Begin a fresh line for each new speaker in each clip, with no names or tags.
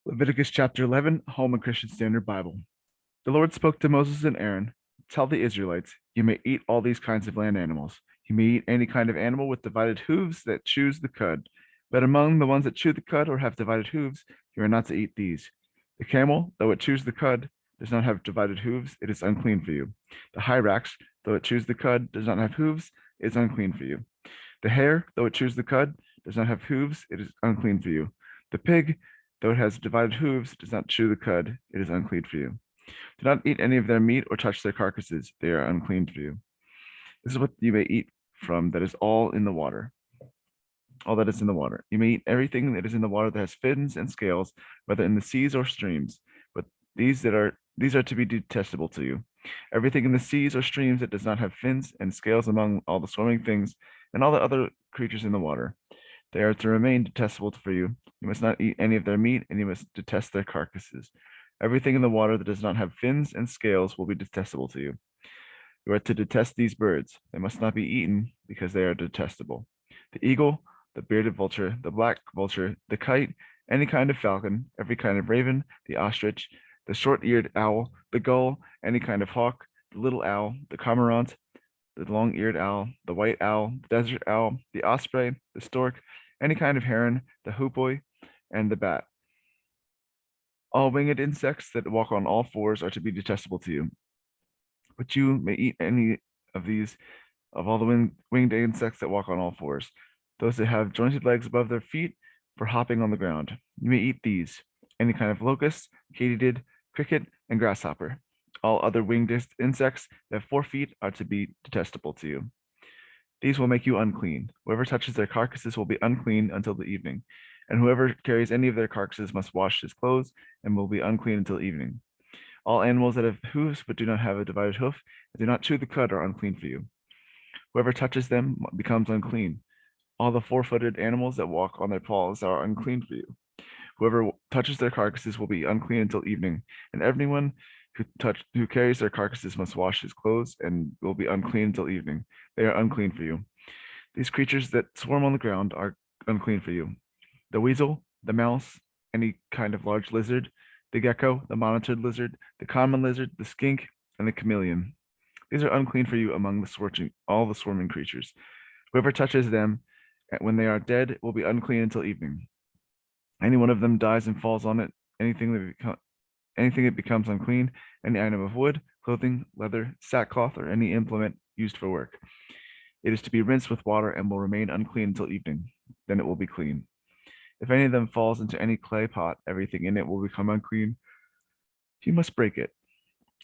Leviticus chapter 11, Home and Christian Standard Bible. The Lord spoke to Moses and Aaron, tell the Israelites, you may eat all these kinds of land animals. You may eat any kind of animal with divided hooves that chews the cud. But among the ones that chew the cud or have divided hooves, you are not to eat these. The camel, though it chews the cud, does not have divided hooves, it is unclean for you. The hyrax, though it chews the cud, does not have hooves, it is unclean for you. The hare, though it chews the cud, does not have hooves, it is unclean for you. The pig, though it has divided hooves, does not chew the cud, it is unclean for you. Do not eat any of their meat or touch their carcasses, they are unclean for you. This is what you may eat from that is all in the water, all that is in the water. You may eat everything that is in the water that has fins and scales, whether in the seas or streams, but these are to be detestable to you. Everything in the seas or streams that does not have fins and scales among all the swimming things and all the other creatures in the water. They are to remain detestable for you. You must not eat any of their meat, and you must detest their carcasses. Everything in the water that does not have fins and scales will be detestable to you. You are to detest these birds. They must not be eaten because they are detestable. The eagle, the bearded vulture, the black vulture, the kite, any kind of falcon, every kind of raven, the ostrich, the short-eared owl, the gull, any kind of hawk, the little owl, the cormorant, the long-eared owl, the white owl, the desert owl, the osprey, the stork, any kind of heron, the hoopoe, and the bat. All winged insects that walk on all fours are to be detestable to you. But you may eat any of these, of all the winged insects that walk on all fours, those that have jointed legs above their feet for hopping on the ground. You may eat these, any kind of locust, katydid, cricket, and grasshopper. All other winged insects that have 4 feet are to be detestable to you. These will make you unclean. Whoever touches their carcasses will be unclean until the evening, and whoever carries any of their carcasses must wash his clothes and will be unclean until evening. All animals that have hooves but do not have a divided hoof and do not chew the cud are unclean for you. Whoever touches them becomes unclean. All the 4-footed animals that walk on their paws are unclean for you. Whoever touches their carcasses will be unclean until evening, and everyone who carries their carcasses must wash his clothes and will be unclean until evening. They are unclean for you. These creatures that swarm on the ground are unclean for you. The weasel, the mouse, any kind of large lizard, the gecko, the monitored lizard, the common lizard, the skink, and the chameleon. These are unclean for you among all the swarming creatures. Whoever touches them when they are dead will be unclean until evening. Any one of them dies and falls on it, anything that becomes unclean, any item of wood, clothing, leather, sackcloth, or any implement used for work. It is to be rinsed with water and will remain unclean until evening. Then it will be clean. If any of them falls into any clay pot, everything in it will become unclean. You must break it.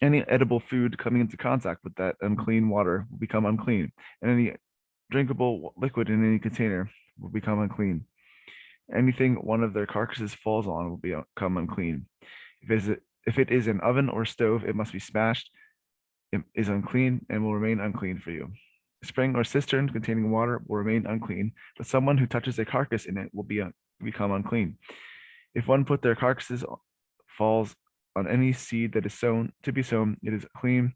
Any edible food coming into contact with that unclean water will become unclean, and any drinkable liquid in any container will become unclean. Anything one of their carcasses falls on will become unclean. If it is an oven or stove, it must be smashed. It is unclean and will remain unclean for you. A spring or cistern containing water will remain unclean, but someone who touches a carcass in it will become unclean. If one put their carcasses falls on any seed that is sown to be sown, it is clean.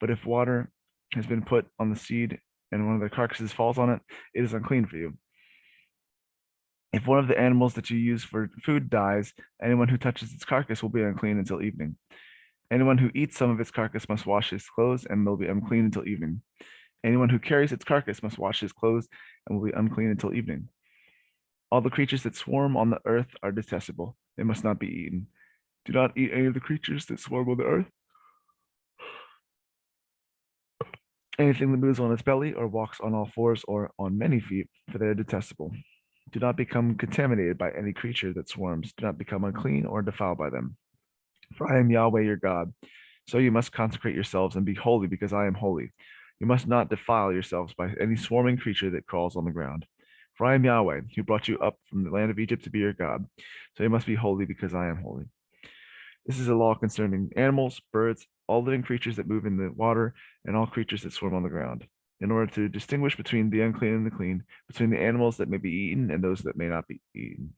But if water has been put on the seed and one of the carcasses falls on it, it is unclean for you. If one of the animals that you use for food dies, anyone who touches its carcass will be unclean until evening. Anyone who eats some of its carcass must wash his clothes and will be unclean until evening. Anyone who carries its carcass must wash his clothes and will be unclean until evening. All the creatures that swarm on the earth are detestable. They must not be eaten. Do not eat any of the creatures that swarm on the earth. Anything that moves on its belly or walks on all fours or on many feet, for they are detestable. Do not become contaminated by any creature that swarms. Do not become unclean or defiled by them. For I am Yahweh your God. So you must consecrate yourselves and be holy because I am holy. You must not defile yourselves by any swarming creature that crawls on the ground. For I am Yahweh, who brought you up from the land of Egypt to be your God. So you must be holy because I am holy. This is a law concerning animals, birds, all living creatures that move in the water, and all creatures that swim on the ground, in order to distinguish between the unclean and the clean, between the animals that may be eaten and those that may not be eaten.